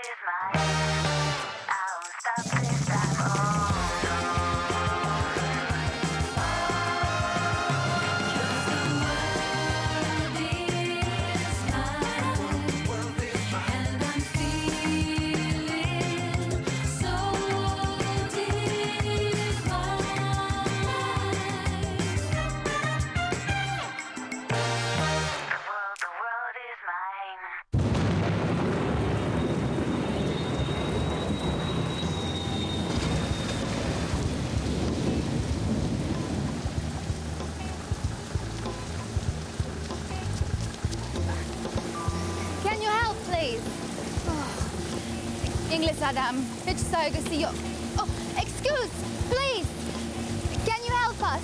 is mine. I won't stop this time. English, Adam. Which side is your... Oh, excuse, please. Can you help us?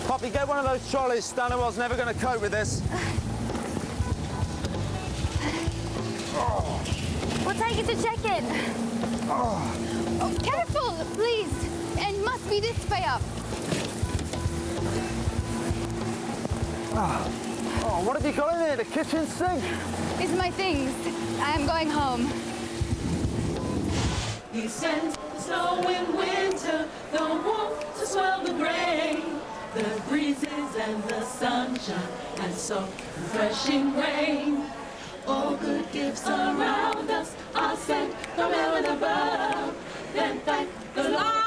Poppy, get one of those trolleys. Stanley was never going to cope with this. We'll take you to check-in. Oh, careful, please. And must be this way up. Oh, what have you got in here? The kitchen sink? It's my things. I am going home. He sends the snow in winter, the warmth to swell the grain, the breezes and the sunshine, and so refreshing rain. All good gifts around us are sent from heaven above. Then thank the Lord.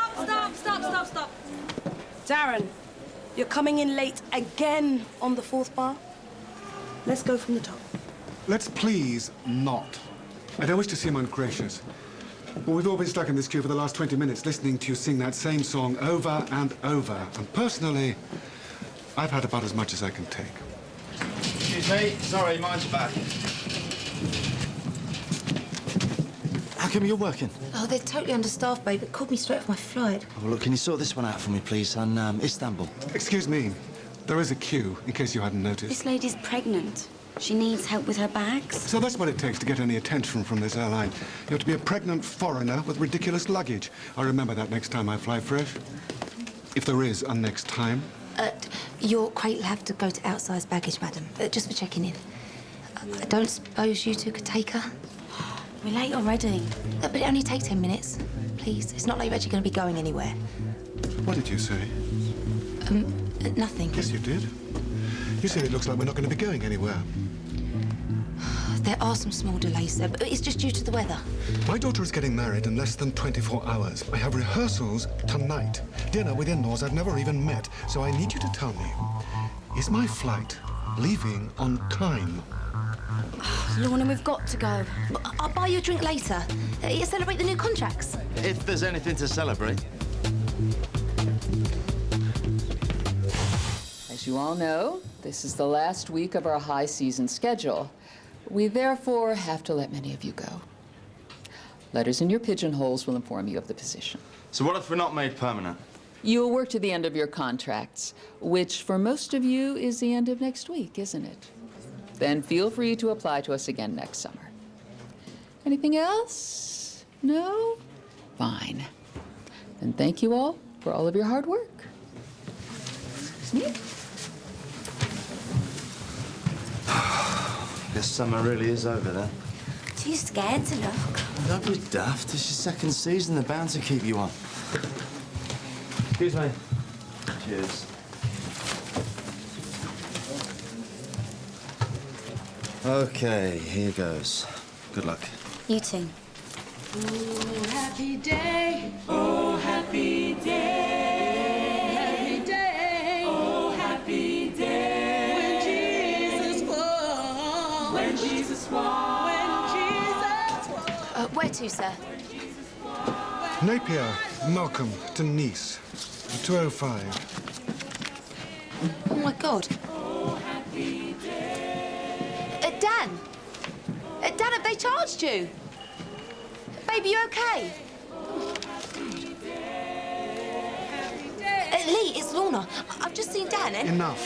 Stop. Darren, you're coming in late again on the fourth bar. Let's go from the top. Let's please not. I don't wish to seem ungracious, but we've all been stuck in this queue for the last 20 minutes listening to you sing that same song over and over. And personally, I've had about as much as I can take. Excuse me. Sorry, mine's back. How come you're working? Oh, they're totally understaffed, babe. It called me straight off my flight. Oh, look, can you sort this one out for me, please, on Istanbul? Excuse me. There is a queue, in case you hadn't noticed. This lady's pregnant. She needs help with her bags. So that's what it takes to get any attention from this airline. You have to be a pregnant foreigner with ridiculous luggage. I'll remember that next time I fly fresh. If there is a next time. Your crate will have to go to outsized baggage, madam. Just for checking in. I don't suppose you two could take her? We're late already. But it only takes 10 minutes. Please, it's not like you're actually going to be going anywhere. What did you say? Nothing. Yes, you did. You said it looks like we're not going to be going anywhere. There are some small delays, sir, but it's just due to the weather. My daughter is getting married in less than 24 hours. I have rehearsals tonight. Dinner with in-laws I've never even met. So I need you to tell me, is my flight leaving on time? Lorna, we've got to go. I'll buy you a drink later. You celebrate the new contracts. If there's anything to celebrate. As you all know, this is the last week of our high season schedule. We therefore have to let many of you go. Letters in your pigeonholes will inform you of the position. So what if we're not made permanent? You will work to the end of your contracts, which for most of you is the end of next week, isn't it? Then feel free to apply to us again next summer. Anything else? No? Fine. Then thank you all for all of your hard work. Excuse me? This summer really is over then. Too scared to look. Don't be daft. It's your second season. They're bound to keep you on. Excuse me. Cheers. Okay, here goes. Good luck. You too. Oh, happy day. Oh, happy day. Happy day. Oh, happy day. When Jesus walked. When Jesus walked. When Jesus walked. Where to, sir? Napier, Malcolm to Nice. 2:05. Oh, my God. Oh, happy day. Dan! Dan, have they charged you? Baby, you okay? Lee, it's Lorna. I've just seen Dan, eh? Enough.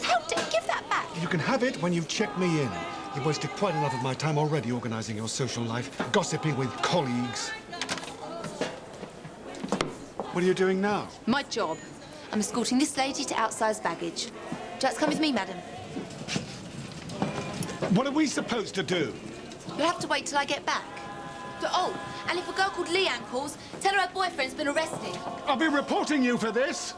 How dare you give that back? You can have it when you've checked me in. You've wasted quite enough of my time already organising your social life, gossiping with colleagues. What are you doing now? My job. I'm escorting this lady to outsized baggage. Would you like to come with me, madam? What are we supposed to do? You'll have to wait till I get back. Oh, and if a girl called Leanne calls, tell her boyfriend's been arrested. I'll be reporting you for this.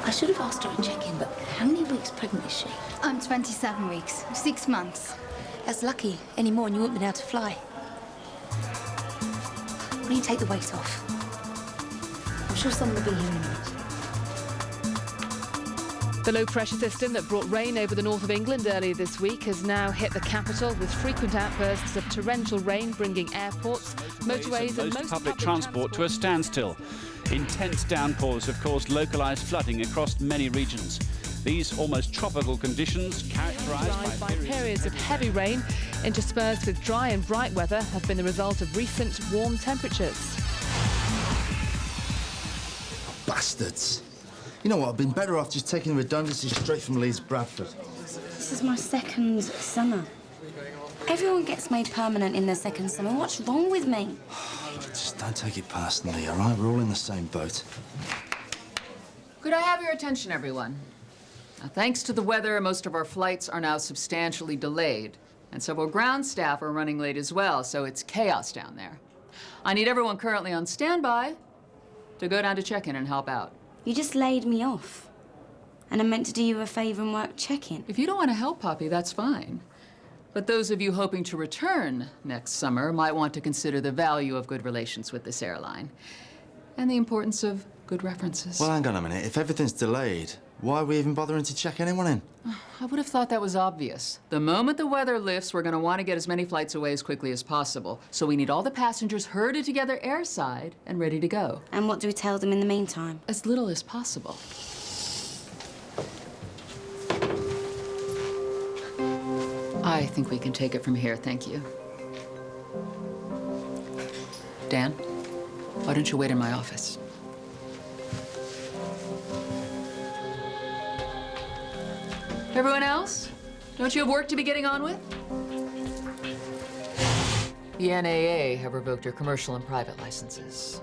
I should have asked her a check-in, but how many weeks pregnant is she? I'm 27 weeks, 6 months. That's lucky. Any more and you wouldn't be able to fly. Why don't you take the weight off? I'm sure someone will be here in a minute. The low-pressure system that brought rain over the north of England earlier this week has now hit the capital with frequent outbursts of torrential rain bringing airports, motorways and most public transport to a standstill. Intense downpours have caused localised flooding across many regions. These almost tropical conditions, characterised by periods of heavy rain, interspersed with dry and bright weather, have been the result of recent warm temperatures. Bastards. You know what, I've been better off just taking redundancy straight from Leeds Bradford. This is my second summer. Everyone gets made permanent in their second summer. What's wrong with me? Just don't take it personally, all right? We're all in the same boat. Could I have your attention, everyone? Now, thanks to the weather, most of our flights are now substantially delayed, and several ground staff are running late as well, so it's chaos down there. I need everyone currently on standby to go down to check-in and help out. You just laid me off. And I meant to do you a favour and work check-in. If you don't want to help, Poppy, that's fine. But those of you hoping to return next summer might want to consider the value of good relations with this airline and the importance of good references. Well, hang on a minute. If everything's delayed, why are we even bothering to check anyone in? I would have thought that was obvious. The moment the weather lifts, we're going to want to get as many flights away as quickly as possible. So we need all the passengers herded together airside and ready to go. And what do we tell them in the meantime? As little as possible. I think we can take it from here, thank you. Dan, why don't you wait in my office? Everyone else? Don't you have work to be getting on with? The NAA have revoked your commercial and private licenses.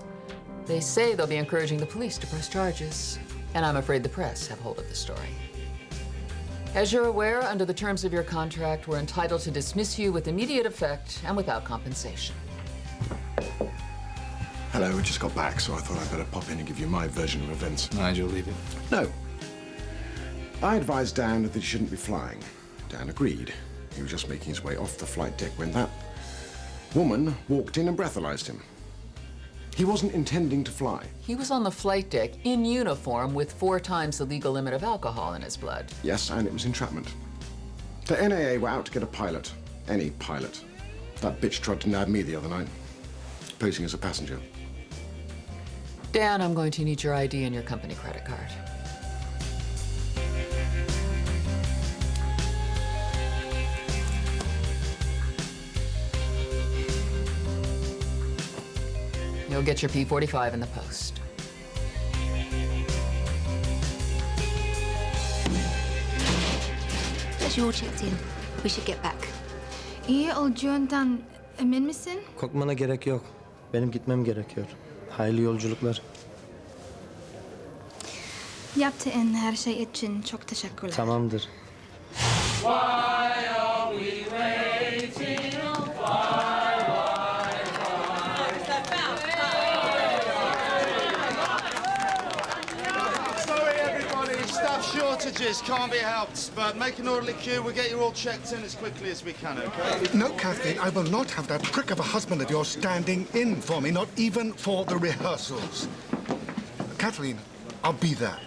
They say they'll be encouraging the police to press charges, and I'm afraid the press have hold of the story. As you're aware, under the terms of your contract, we're entitled to dismiss you with immediate effect and without compensation. Hello, we just got back, so I thought I'd better pop in and give you my version of events. Nigel, leave it. No. I advised Dan that he shouldn't be flying. Dan agreed. He was just making his way off the flight deck when that woman walked in and breathalyzed him. He wasn't intending to fly. He was on the flight deck in uniform with 4 times the legal limit of alcohol in his blood. Yes, and it was entrapment. The NAA were out to get a pilot. Any pilot. That bitch tried to nab me the other night, posing as a passenger. Dan, I'm going to need your ID and your company credit card. You'll get your P45 in the post. As you all checked in, we should get back. İyi olacağından emin misin? Korkmana gerek yok. Benim gitmem gerekiyor. Hayırlı yolculuklar. Yaptığın her şey için çok teşekkürler. Tamamdır. Why are we waiting? Shortages can't be helped, but make an orderly queue. We'll get you all checked in as quickly as we can, okay? No, Kathleen, I will not have that prick of a husband of yours standing in for me, not even for the rehearsals. Kathleen, I'll be there.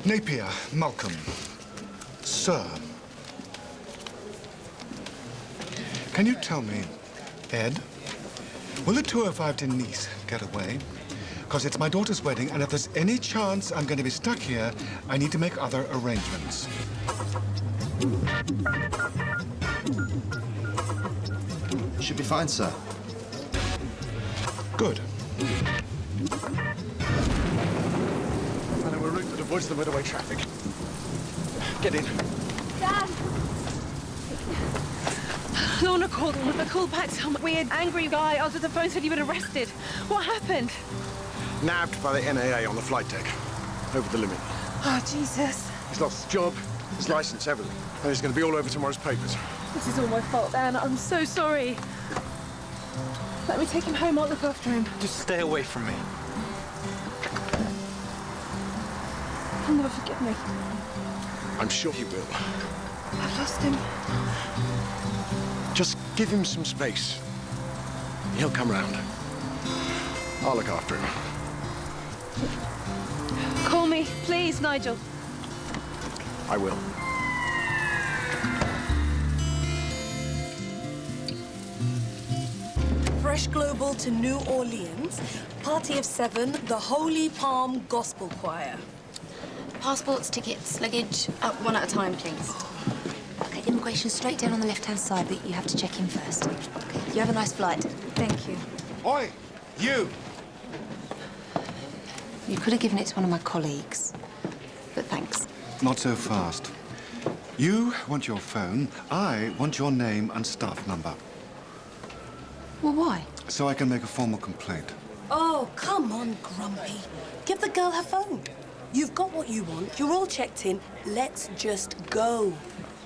Napier, Malcolm, Sir. Can you tell me, Ed, will the 205 to Nice get away? Because it's my daughter's wedding, and if there's any chance I'm going to be stuck here, I need to make other arrangements. Should be fine, sir. Good. And we're route that avoids the motorway traffic. Get in. Dad! Lorna called. I called back some weird, angry guy. Answered the phone, said you'd been arrested. What happened? Nabbed by the NAA on the flight deck. Over the limit. Oh, Jesus. He's lost his job, his license, everything. And he's going to be all over tomorrow's papers. This is all my fault, Anne. I'm so sorry. Let me take him home. I'll look after him. Just stay away from me. He'll never forgive me. I'm sure he will. I've lost him. Just give him some space. He'll come round. I'll look after him. Call me, please, Nigel. I will. Fresh Global to New Orleans. Party of 7, the Holy Palm Gospel Choir. Passports, tickets, luggage. One at a time, please. Okay, immigration straight down on the left-hand side, but you have to check in first. Okay, you have a nice flight. Thank you. Oi, you! You could have given it to one of my colleagues, but thanks. Not so fast. You want your phone, I want your name and staff number. Well, why? So I can make a formal complaint. Oh, come on, Grumpy. Give the girl her phone. You've got what you want. You're all checked in. Let's just go.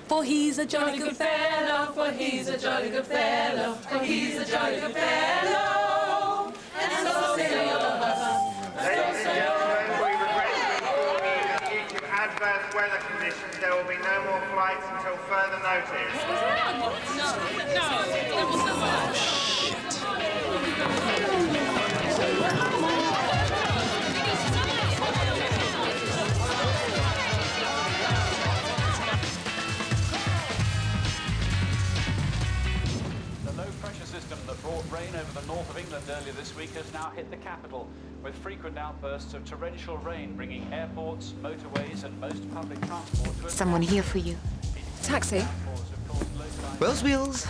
For he's a jolly good fellow, for he's a jolly good fellow, for he's a jolly good fellow. And so say all of us. Ladies and gentlemen, we regret to inform you that due to adverse weather conditions, there will be no more flights until further notice. That brought rain over the north of England earlier this week has now hit the capital, with frequent outbursts of torrential rain bringing airports, motorways and most public transport to a Someone here for you. Taxi. Wheels, wheels.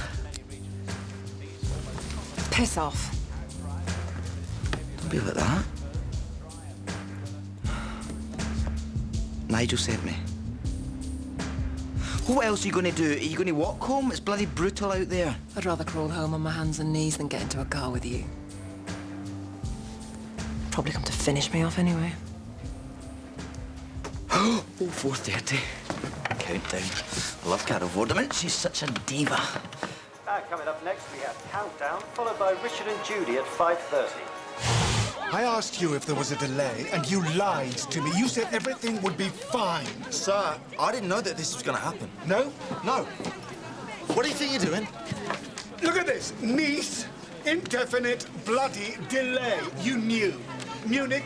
Piss off. Don't be like that. Nigel sent me. What else are you going to do? Are you going to walk home? It's bloody brutal out there. I'd rather crawl home on my hands and knees than get into a car with you. Probably come to finish me off anyway. Oh, 4:30. Countdown. I love Carol Vorderman. She's such a diva. Coming up next, we have Countdown, followed by Richard and Judy at 5:30. I asked you if there was a delay, and you lied to me. You said everything would be fine. Sir, I didn't know that this was going to happen. No? No. What do you think you're doing? Look at this. Nice, indefinite, bloody delay. You knew. Munich,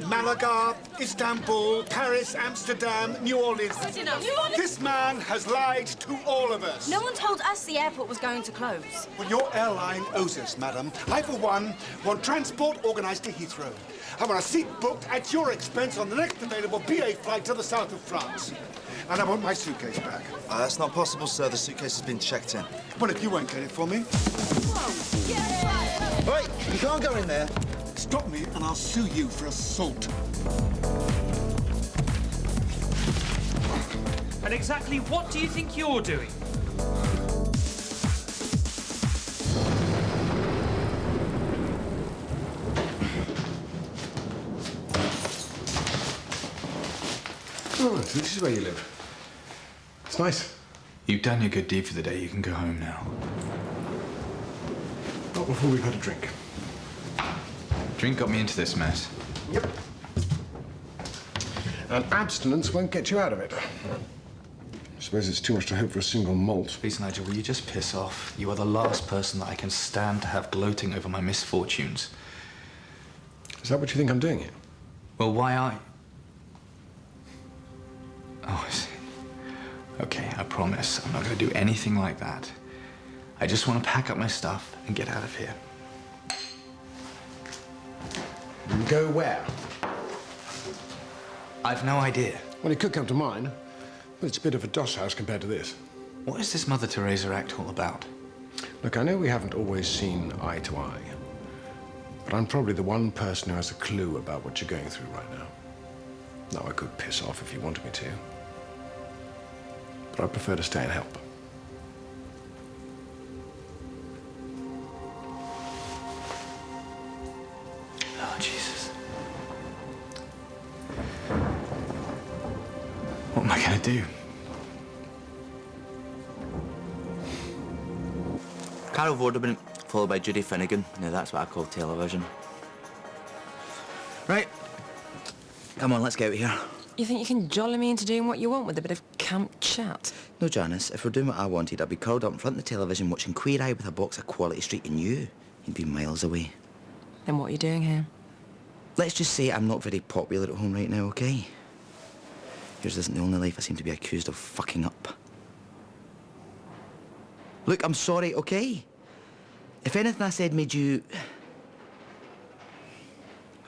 Malaga, Istanbul, Paris, Amsterdam, New Orleans. This man has lied to all of us. No one told us the airport was going to close. Well, your airline owes us, madam. I, for one, want transport organised to Heathrow. I want a seat booked at your expense on the next available BA flight to the south of France. And I want my suitcase back. That's not possible, sir. The suitcase has been checked in. Well, if you won't get it for me... Wait, you can't go in there. Stop me and I'll sue you for assault. And exactly what do you think you're doing? Oh, so this is where you live. It's nice. You've done your good deed for the day. You can go home now. Not before we've had a drink. Drink got me into this mess. Yep. And abstinence won't get you out of it. I suppose it's too much to hope for a single malt. Please, Nigel, will you just piss off? You are the last person that I can stand to have gloating over my misfortunes. Is that what you think I'm doing here? Well, why are you? Oh, I see. Okay, I promise. I'm not going to do anything like that. I just want to pack up my stuff and get out of here. Go where? I've no idea. Well, it could come to mine, but it's a bit of a doss house compared to this. What is this Mother Teresa act all about? Look, I know we haven't always seen eye to eye, but I'm probably the one person who has a clue about what you're going through right now. Now, I could piss off if you wanted me to, but I prefer to stay and help. Oh, Jesus. What am I going to do? Carol Vorderman, followed by Judy Finnegan. Now that's what I call television. Right. Come on, let's get out of here. You think you can jolly me into doing what you want with a bit of camp chat? No, Janice, if we're doing what I wanted, I'd be curled up in front of the television watching Queer Eye with a box of Quality Street, and you'd be miles away. Then what are you doing here? Let's just say I'm not very popular at home right now, OK? Yours isn't the only life I seem to be accused of fucking up. Look, I'm sorry, OK? If anything I said made you...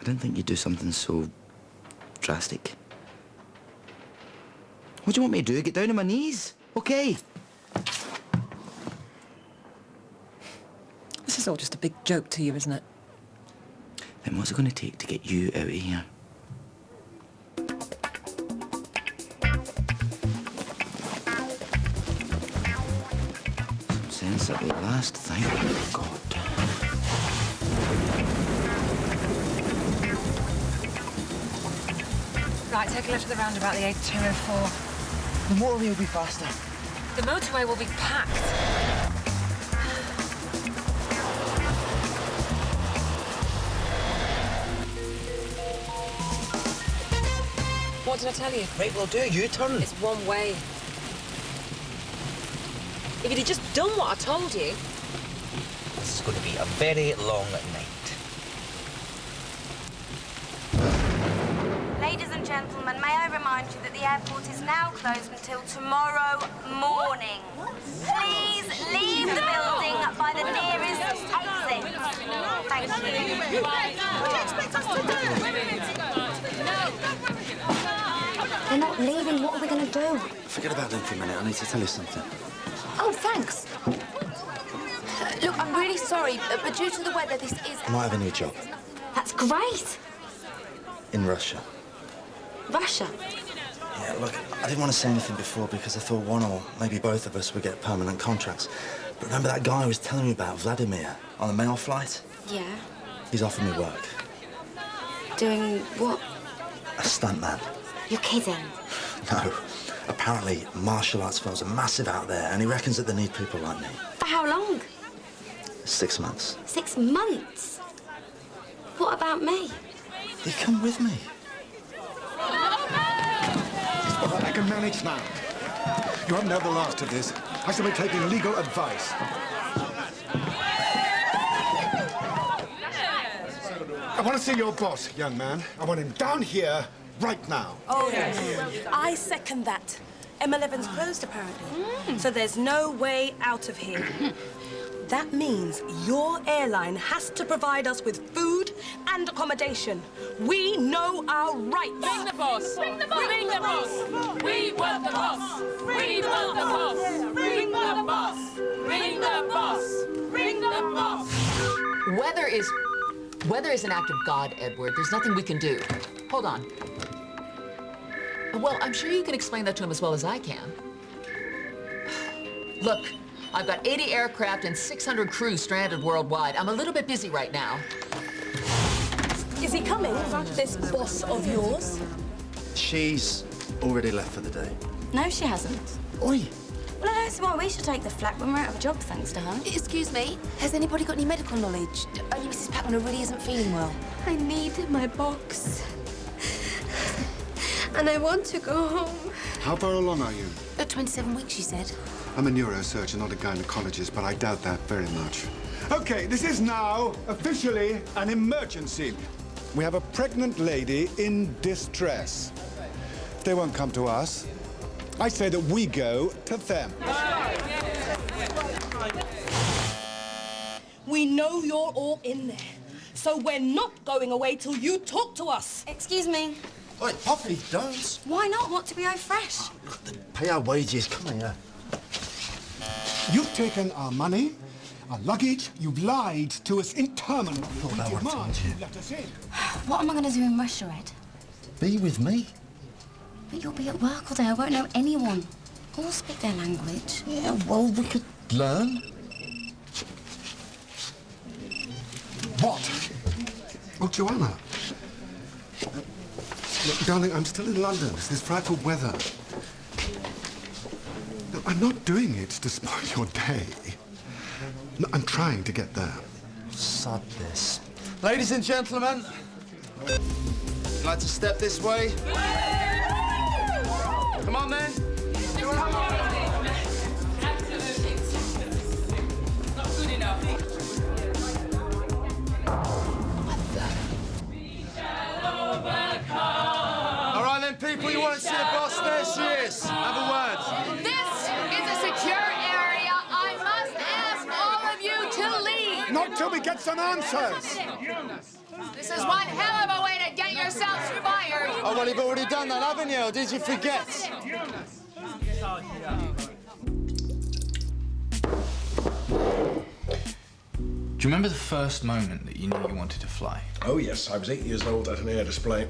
I didn't think you'd do something so drastic. What do you want me to do? Get down on my knees? OK? This is all just a big joke to you, isn't it? Then what's it going to take to get you out of here? Some sense at last, thank God. Right, take a left at the roundabout, the A204. The motorway will be faster. The motorway will be packed. What did I tell you? Right, well, do a U-turn. It's one way. If you'd have just done what I told you... This is going to be a very long night. Ladies and gentlemen, may I remind you that the airport is now closed until tomorrow morning. Please leave the building by the nearest exit. Thank you. What do you expect us to do? They're not leaving. What are we going to do? Forget about them for a minute. I need to tell you something. Oh, thanks. Look, I'm really sorry, but due to the weather, this is... I might have a new job. That's great. In Russia. Russia? Yeah, look, I didn't want to say anything before because I thought one or maybe both of us would get permanent contracts. But remember that guy I was telling you about, Vladimir, on the mail flight? Yeah. He's offered me work. Doing what? A stuntman. You're kidding. No. Apparently, martial arts films are massive out there, and he reckons that they need people like me. For how long? 6 months. 6 months? What about me? You come with me. I can manage now. You haven't had the last of this. I shall be taking legal advice. I want to see your boss, young man. I want him down here right now. Oh, yes. I second that. M11's closed, apparently. So there's no way out of here. That means your airline has to provide us with food and accommodation. We know our rights. Bring the boss. Bring the boss. Bring the boss. We want the boss. We want the boss. Bring the boss. Bring the boss. Bring the boss. Weather is an act of God, Edward. There's nothing we can do. Hold on. Well, I'm sure you can explain that to him as well as I can. Look, I've got 80 aircraft and 600 crews stranded worldwide. I'm a little bit busy right now. Is he coming, this boss of yours? She's already left for the day. No, she hasn't. Oi! Well, I don't see why we should take the flak when we're out of a job, thanks to her. Excuse me, has anybody got any medical knowledge? Only Mrs. Patman really isn't feeling well. I need my box. And I want to go home. How far along are you? 27 weeks, she said. I'm a neurosurgeon, not a gynecologist, but I doubt that very much. Okay, this is now officially an emergency. We have a pregnant lady in distress. They won't come to us. I say that we go to them. We know you're all in there, so we're not going away till you talk to us. Excuse me. Oi, Poppy, don't. Why not? Want to be fresh? Pay our wages. Come here. You've taken our money, our luggage. You've lied to us interminably. We demand you let us in. What am I going to do in Russia, Ed? Be with me. But you'll be at work all day. I won't know anyone. All speak their language. Yeah, well, we could learn. What? Oh, Joanna. Look, darling, I'm still in London. It's this frightful weather. I'm not doing it to spoil your day. No, I'm trying to get there. Sod this. Ladies and gentlemen, you'd like to step this way? Come on, then. All right, then, people, you want to see a boss? There she is. Have a word. This is a secure area. I must ask all of you to leave. Not till we get some answers. This is one hell of a way to get yourselves fired. Oh, well, you've already done that, haven't you? Or did you forget? Do you remember the first moment that you knew you wanted to fly? Oh, yes. I was 8 years old at an air display,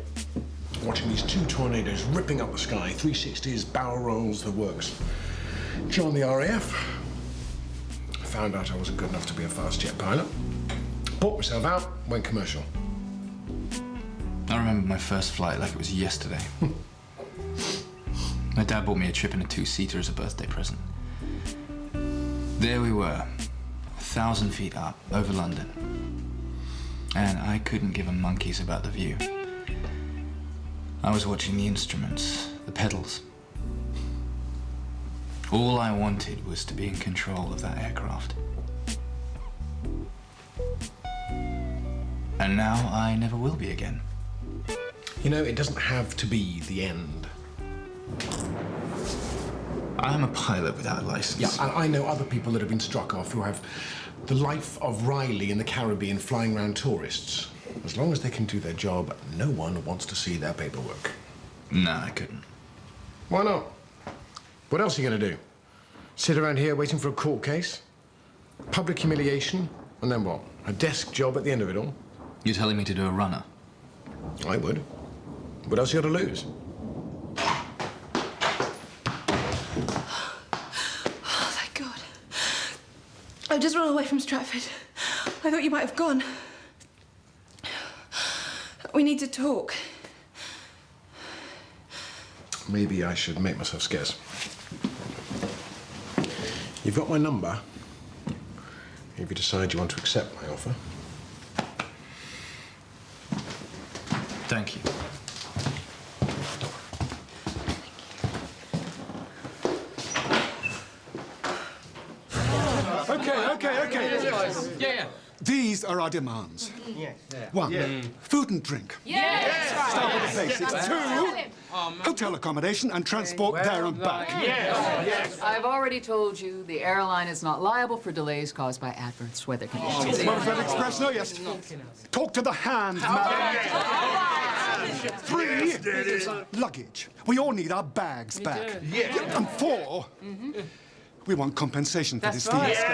watching these two tornadoes ripping up the sky, 360s, barrel rolls, the works. Joined the RAF. Found out I wasn't good enough to be a fast jet pilot. Bought myself out, went commercial. I remember my first flight like it was yesterday. My dad bought me a trip in a two-seater as a birthday present. There we were, 1,000 feet up over London. And I couldn't give a monkey's about the view. I was watching the instruments, the pedals. All I wanted was to be in control of that aircraft. And now I never will be again. You know, it doesn't have to be the end. I'm a pilot without a license. Yeah, and I know other people that have been struck off who have the life of Riley in the Caribbean flying around tourists. As long as they can do their job, no one wants to see their paperwork. No, I couldn't. Why not? What else are you going to do? Sit around here waiting for a court case? Public humiliation? And then what? A desk job at the end of it all? You're telling me to do a runner? I would. What else you got to lose? Oh, thank God. I've just run away from Stratford. I thought you might have gone. We need to talk. Maybe I should make myself scarce. You've got my number. If you decide you want to accept my offer. Thank you. Okay. Yeah. These are our demands. One, food and drink. Yes. Start with the basics. Two, hotel accommodation and transport there and back. I've already told you the airline is not liable for delays caused by adverse weather conditions. Motorfed Express, no, yes. Talk to the hand, madam. Three, luggage. We all need our bags back. And four, we want compensation for this fiasco.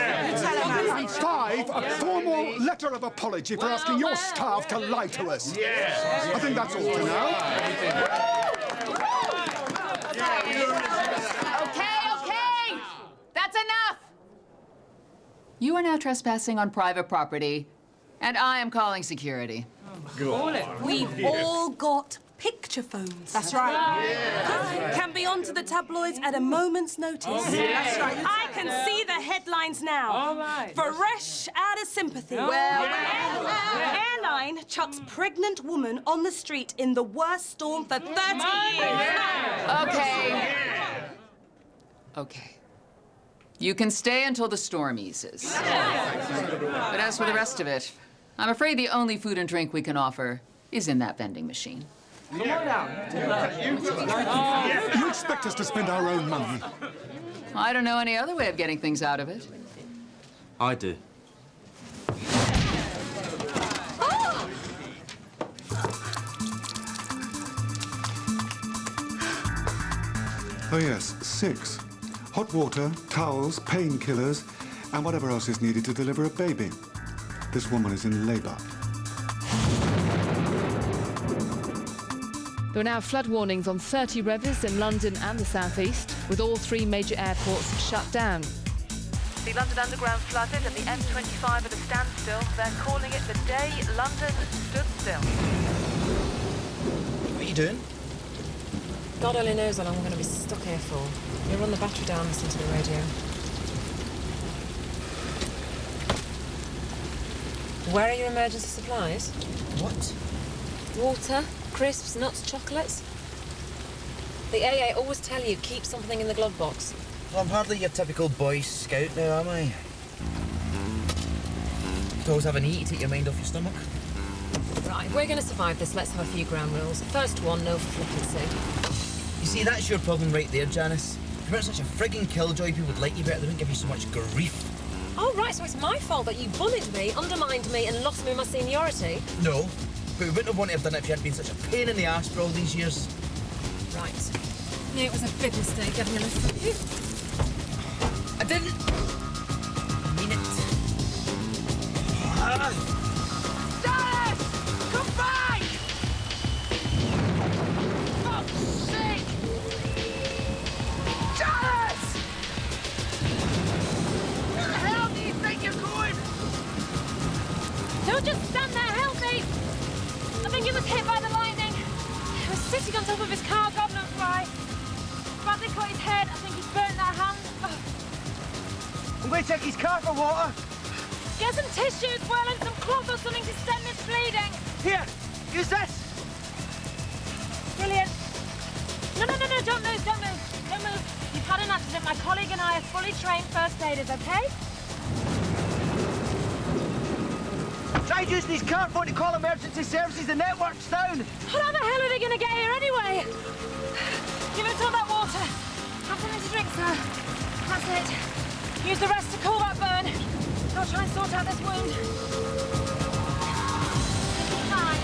And five, a formal letter of apology for asking your staff to lie to us. I think that's all for now. Okay. That's enough. You are now trespassing on private property, and I am calling security. We've all got picture phones. That's right. Can be onto the tabloids at a moment's notice. That's right. I can see the headlines now. All right. Fresh out of sympathy. Airline chucks pregnant woman on the street in the worst storm for 30 years. Okay. You can stay until the storm eases. But as for the rest of it, I'm afraid the only food and drink we can offer is in that vending machine. You expect us to spend our own money? I don't know any other way of getting things out of it. I do. Oh, yes, 6. Hot water, towels, painkillers, and whatever else is needed to deliver a baby. This woman is in labor. There are now flood warnings on 30 rivers in London and the southeast, with all 3 major airports shut down. The London Underground flooded and the M25 at a standstill. They're calling it the day London stood still. What are you doing? God only knows how long we're going to be stuck here for. You run the battery down, listen to the radio. Where are your emergency supplies? What? Water, crisps, nuts, chocolates. The AA always tell you, keep something in the glove box. Well, I'm hardly your typical Boy Scout now, am I? You always have an eat to take your mind off your stomach. Right, we're going to survive this. Let's have a few ground rules. First one, no flippancy. You see, that's your problem right there, Janice. If you weren't such a frigging killjoy, people would like you better. They wouldn't give you so much grief. Oh, right, so it's my fault that you bullied me, undermined me, and lost me my seniority? No, but we wouldn't have wanted to have done it if you hadn't been such a pain in the arse for all these years. Right. Yeah, it was a big mistake getting a lift from you. I didn't mean it. Janice! Come back! Fuck's sake! Janice! Where the hell do you think you're going? Don't just stand there, help me! I think he was hit by the lightning. He was sitting on top of his car, God knows why. Badly cut his head. I think he's burnt that hand. Oh. I'm going to check his car for water. Get some tissues, well, and some cloth or something to stem this bleeding. Here, use this. Brilliant. No, don't move, don't move. Don't move. You've had an accident. My colleague and I are fully trained first aiders, okay? Tried using his car phone to call emergency services. The network's down. How the hell are they going to get here anyway? Give him some of that water. Have something to drink, sir. That's it. Use the rest to cool that burn. I'll try and sort out this wound. Fine.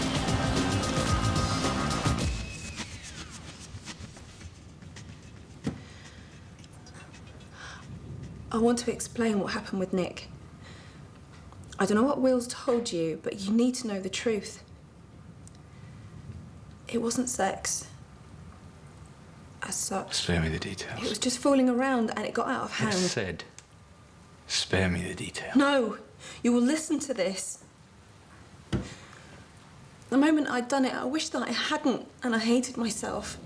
I want to explain what happened with Nick. I don't know what Will's told you, but you need to know the truth. It wasn't sex. As such. Spare me the details. It was just fooling around and it got out of hand. I said, spare me the details. No, you will listen to this. The moment I'd done it, I wished that I hadn't, and I hated myself.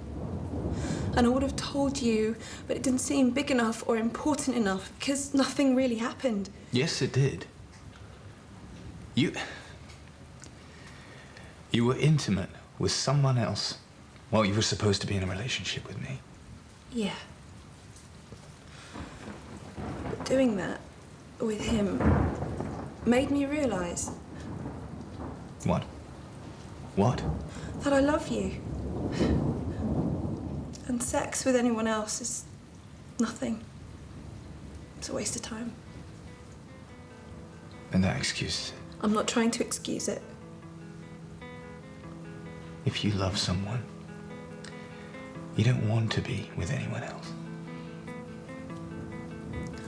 And I would have told you, but it didn't seem big enough or important enough because nothing really happened. Yes, it did. You were intimate with someone else while you were supposed to be in a relationship with me. Yeah. But doing that with him made me realise What? What? that I love you. And sex with anyone else is nothing. It's a waste of time. And that excuses it. I'm not trying to excuse it. If you love someone, you don't want to be with anyone else.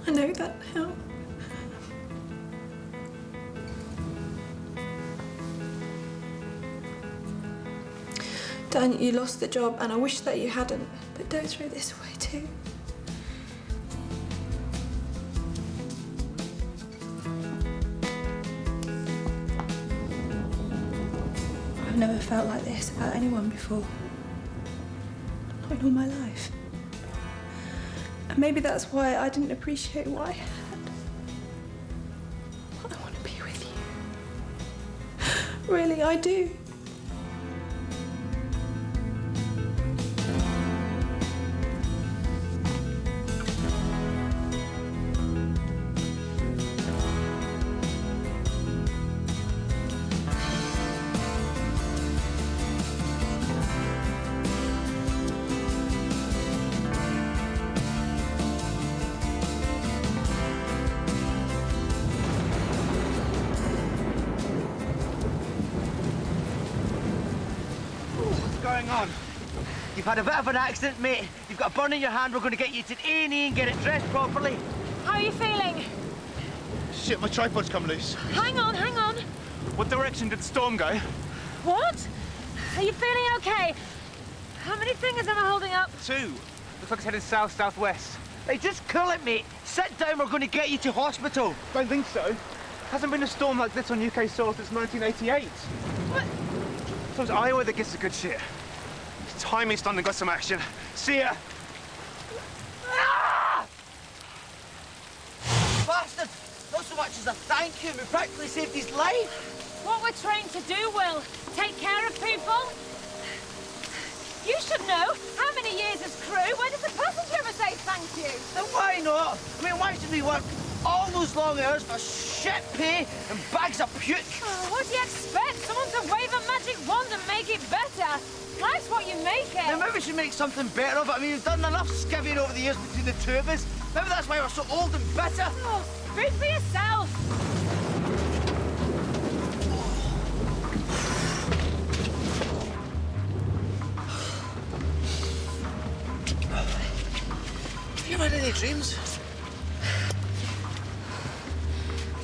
I know that now. Dan, you lost the job and I wish that you hadn't, but don't throw this away too. I've never felt like this about anyone before. Not in all my life. And maybe that's why I didn't appreciate what I had. But I want to be with you. Really, I do. On. You've had a bit of an accident, mate. You've got a burn in your hand. We're going to get you to A&E and get it dressed properly. How are you feeling? Shit, my tripod's come loose. Hang on, hang on. What direction did the storm go? What? Are you feeling okay? How many fingers am I holding up? 2. Looks like it's heading south-southwest. Hey, just cool it, mate. Sit down. We're going to get you to hospital. Don't think so. Hasn't been a storm like this on UK soil since 1988. What? So it's Iowa that gets the good shit. It's time East London got some action. See ya! Bastard! Not so much as a thank you, we practically saved his life. What we're trained to do, Will. Take care of people. You should know. How many years as crew? When does the passenger ever say thank you? Then why not? I mean, why should we work all those long hours for shit pay and bags of puke? Oh, what do you expect? Someone to wave a magic wand and make it better. Life's what you make it. Then maybe we should make something better of it. I mean, we've done enough skivvying over the years between the two of us. Maybe that's why we're so old and bitter. Oh, speak for yourself. Have you had any dreams?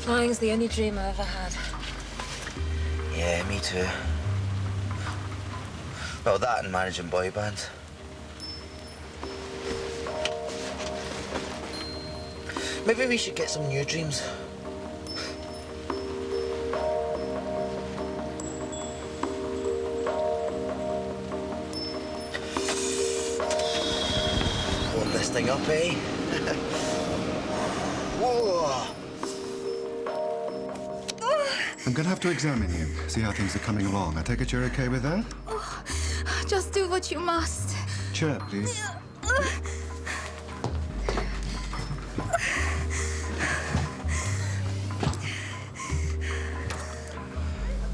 Flying's the only dream I've ever had. Yeah, me too. Well, that and managing boy bands. Maybe we should get some new dreams. Warm this thing up, eh? Whoa! I'm gonna have to examine you, see how things are coming along. I take it you're okay with that? Just do what you must. Chair, please.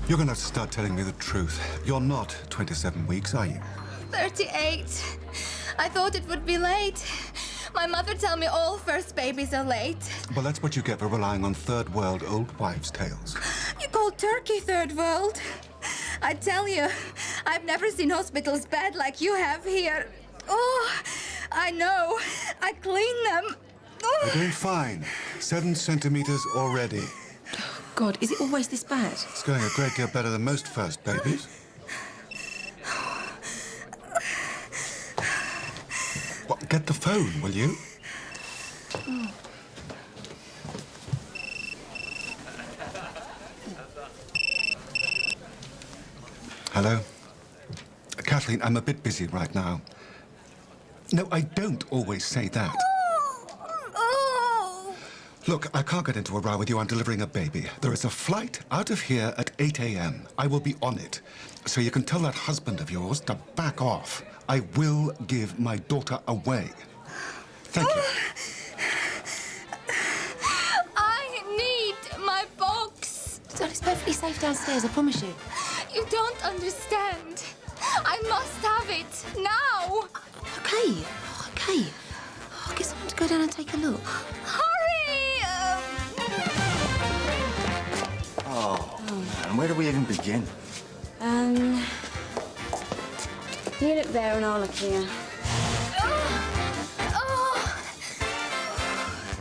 You're gonna have to start telling me the truth. You're not 27 weeks, are you? 38. I thought it would be late. My mother tell me all first babies are late. Well, that's what you get for relying on third world old wives' tales. You call Turkey third world? I tell you, I've never seen hospitals bad like you have here. Oh, I know. I clean them. Oh. You're doing fine. 7 centimeters already. God, is it always this bad? It's going a great deal better than most first babies. Well, get the phone, will you? Oh. Hello? Kathleen, I'm a bit busy right now. No, I don't always say that. Look, I can't get into a row with you. I'm delivering a baby. There is a flight out of here at 8 a.m. I will be on it. So you can tell that husband of yours to back off. I will give my daughter away. Thank you. I need my box. It's perfectly safe downstairs, I promise you. You don't understand. I must have it now. Okay, okay. I'll get someone to go down and take a look. Hurry! Oh, man, where do we even begin? You look there and I'll look here.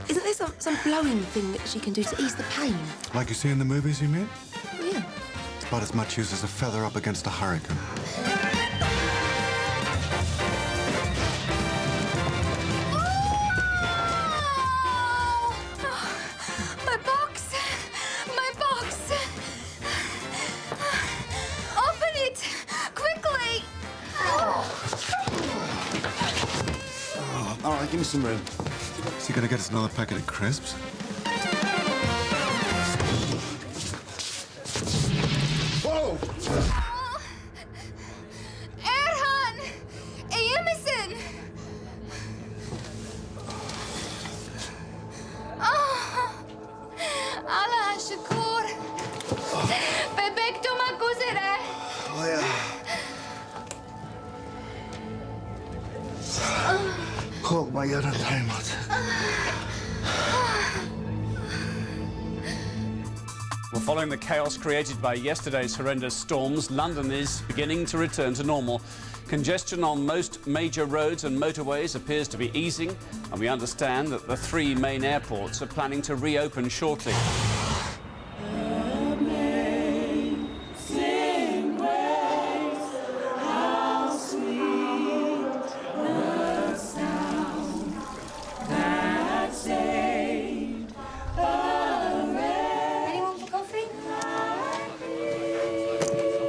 Isn't there some blowing thing that she can do to ease the pain? Like you see in the movies, you mean? Yeah. It's about as much use as a feather up against a hurricane. My box! My box! Open it! Quickly! All right, give me some room. Is he gonna get us another packet of crisps? Whoa! Erhan! İyi misin? Allah'a şükür. Bebek doğmak üzere. Oh, yeah. Korkma, yarın timeout. Well, following the chaos created by yesterday's horrendous storms, London is beginning to return to normal. Congestion on most major roads and motorways appears to be easing, and we understand that the 3 main airports are planning to reopen shortly. Anyone for coffee?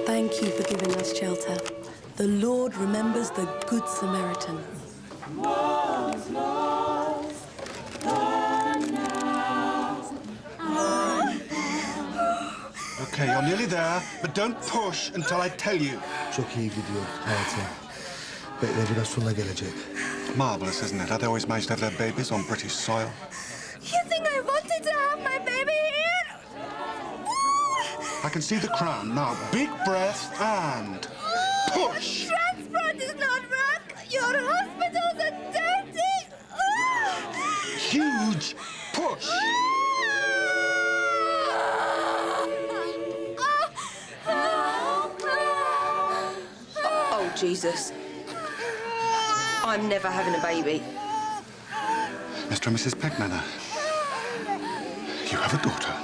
Thank you for giving us shelter. The Lord remember remembers the Good Samaritan. Okay, you're nearly there, but don't push until I tell you. Çok iyi gidiyor hayatım. Bekle, biraz sonra gelecek. Marvellous, isn't it? How they always manage to have their babies on British soil. You think I wanted to have my baby here? I can see the crown. Now, big breath and push. Transport does not work. Your hospitals are dirty. Huge push. Oh, Jesus. I'm never having a baby. Mr. and Mrs. Peckmanner, you have a daughter.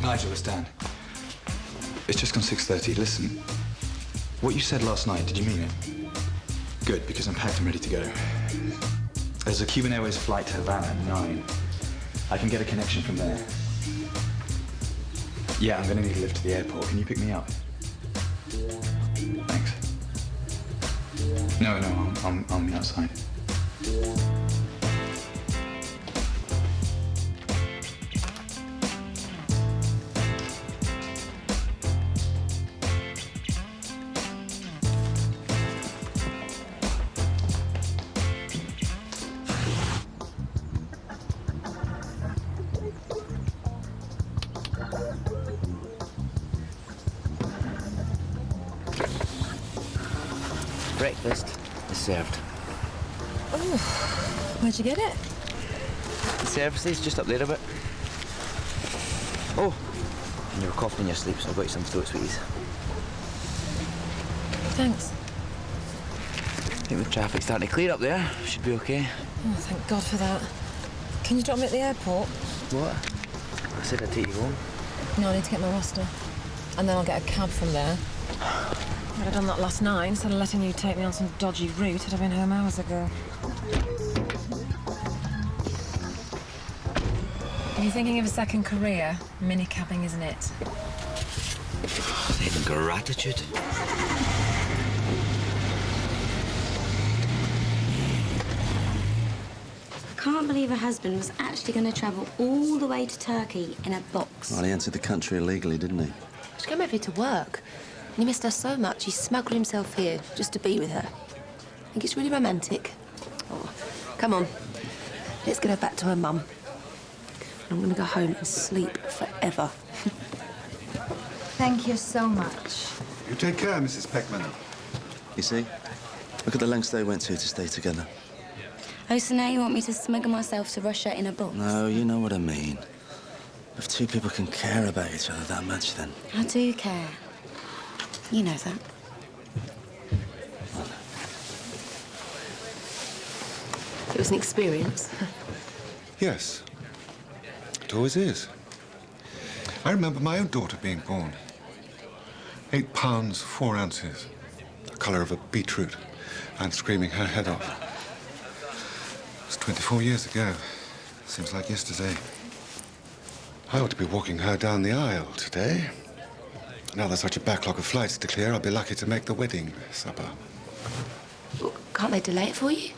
Nigel, it's Dan. It's just gone 6:30. Listen, what you said last night, did you mean it? Good, because I'm packed and ready to go. There's a Cuban Airways flight to Havana at 9. I can get a connection from there. Yeah, I'm gonna need a lift to the airport. Can you pick me up? Thanks. No, I'm on the outside. Breakfast is served. Oh, where'd you get it? The services just up there a bit. Oh, and you were coughing in your sleep, so I got you some throat sweeties. Thanks. I think the traffic's starting to clear up there. Should be okay. Oh, thank God for that. Can you drop me at the airport? What? I said I'd take you home. No, I need to get my roster. And then I'll get a cab from there. If I'd done that last night, instead of letting you take me on some dodgy route, I'd have been home hours ago. If you're thinking of a second career, mini-cabbing isn't it? The gratitude. I can't believe her husband was actually going to travel all the way to Turkey in a box. Well, he entered the country illegally, didn't he? She came over here to work. And he missed her so much, he smuggled himself here just to be with her. I think it's really romantic. Oh, come on. Let's get her back to her mum. I'm going to go home and sleep forever. Thank you so much. You take care, Mrs. Peckmanner. You see? Look at the lengths they went to stay together. Oh, so now you want me to smuggle myself to Russia in a box? No, you know what I mean. If two people can care about each other that much, then... I do care. You know that. It was an experience. Yes. It always is. I remember my own daughter being born. 8 pounds, 4 ounces. The colour of a beetroot. And screaming her head off. It was 24 years ago. Seems like yesterday. I ought to be walking her down the aisle today. Now there's such a backlog of flights to clear, I'll be lucky to make the wedding supper. Well, can't they delay it for you?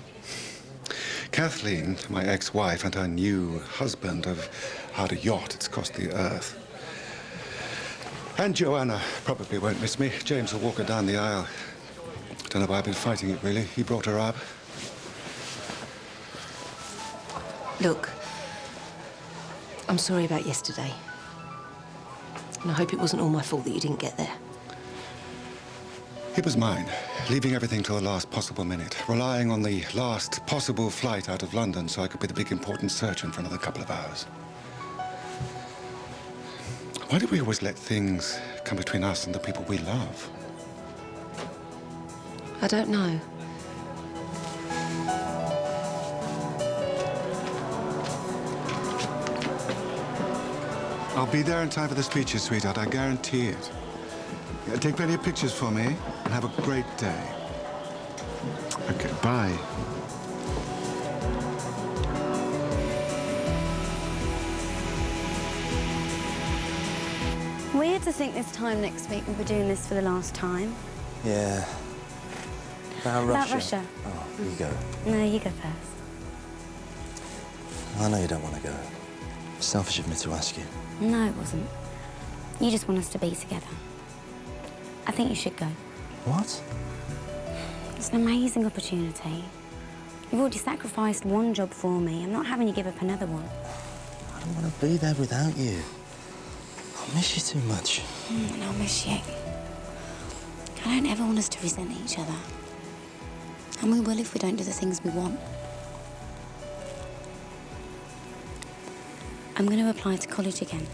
Kathleen, my ex-wife, and her new husband have hired a yacht. It's cost the earth. And Joanna probably won't miss me. James will walk her down the aisle. I don't know why I've been fighting it, really. He brought her up. Look, I'm sorry about yesterday. And I hope it wasn't all my fault that you didn't get there. It was mine, leaving everything till the last possible minute, relying on the last possible flight out of London so I could be the big important surgeon for another couple of hours. Why do we always let things come between us and the people we love? I don't know. I'll be there in time for the speeches, sweetheart. I guarantee it. Take plenty of pictures for me and have a great day. Okay, bye. Weird to think this time next week we'll be doing this for the last time. Yeah. About Russia. About Russia. Oh, you go. No, you go first. I know you don't want to go. Selfish of me to ask you. No, it wasn't. You just want us to be together. I think you should go. What? It's an amazing opportunity. You've already sacrificed one job for me. I'm not having you give up another one. I don't want to be there without you. I miss you too much. And I'll miss you. I don't ever want us to resent each other. And we will if we don't do the things we want. I'm going to apply to college again.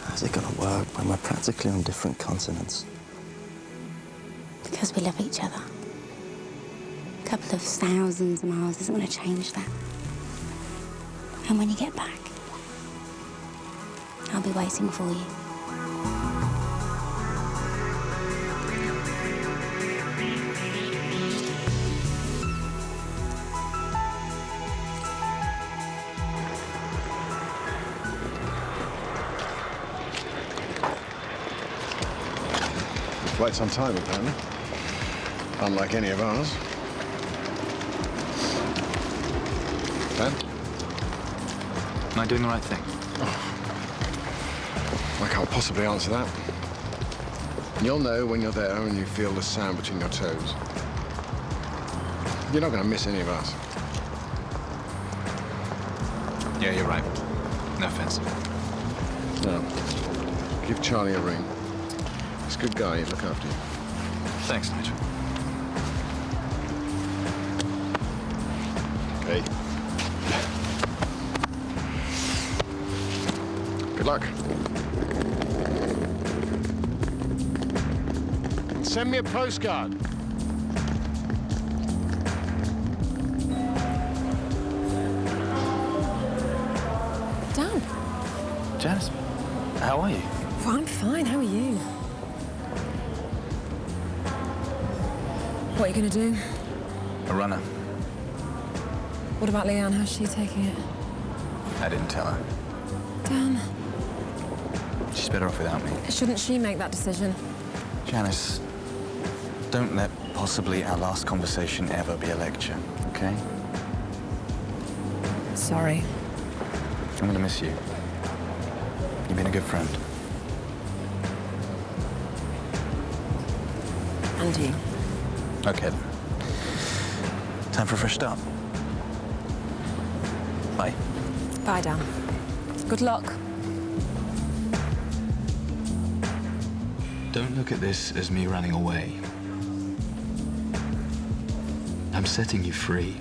How's it going to work when we're practically on different continents? Because we love each other. A couple of thousands of miles isn't going to change that. And when you get back, I'll be waiting for you. Flight's on time, apparently. Unlike any of ours. Ben? Am I doing the right thing? I can't possibly answer that. You'll know when you're there and you feel the sand between your toes. You're not going to miss any of us. Yeah, you're right. No offense. No. Give Charlie a ring. He's a good guy. He'll look after you. Thanks, Nigel. Okay. Good luck. Send me a postcard. Dan. Janice, how are you? Well, I'm fine. How are you? What are you going to do? A runner. What about Leanne? How's she taking it? I didn't tell her. Dan. She's better off without me. Shouldn't she make that decision? Janice, don't let possibly our last conversation ever be a lecture, okay? Sorry. I'm gonna miss you. You've been a good friend. And you. Okay, then. Time for a fresh start. Bye. Bye, Dan. Good luck. Don't look at this as me running away. I'm setting you free.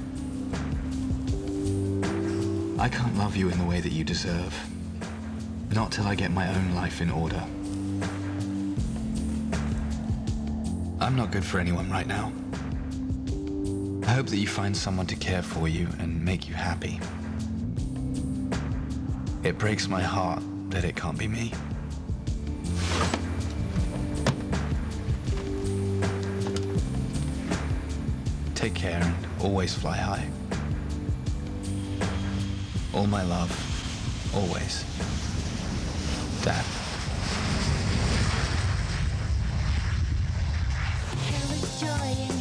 I can't love you in the way that you deserve. Not till I get my own life in order. I'm not good for anyone right now. I hope that you find someone to care for you and make you happy. It breaks my heart that it can't be me. Take care and always fly high. All my love, always. Dad. Joy in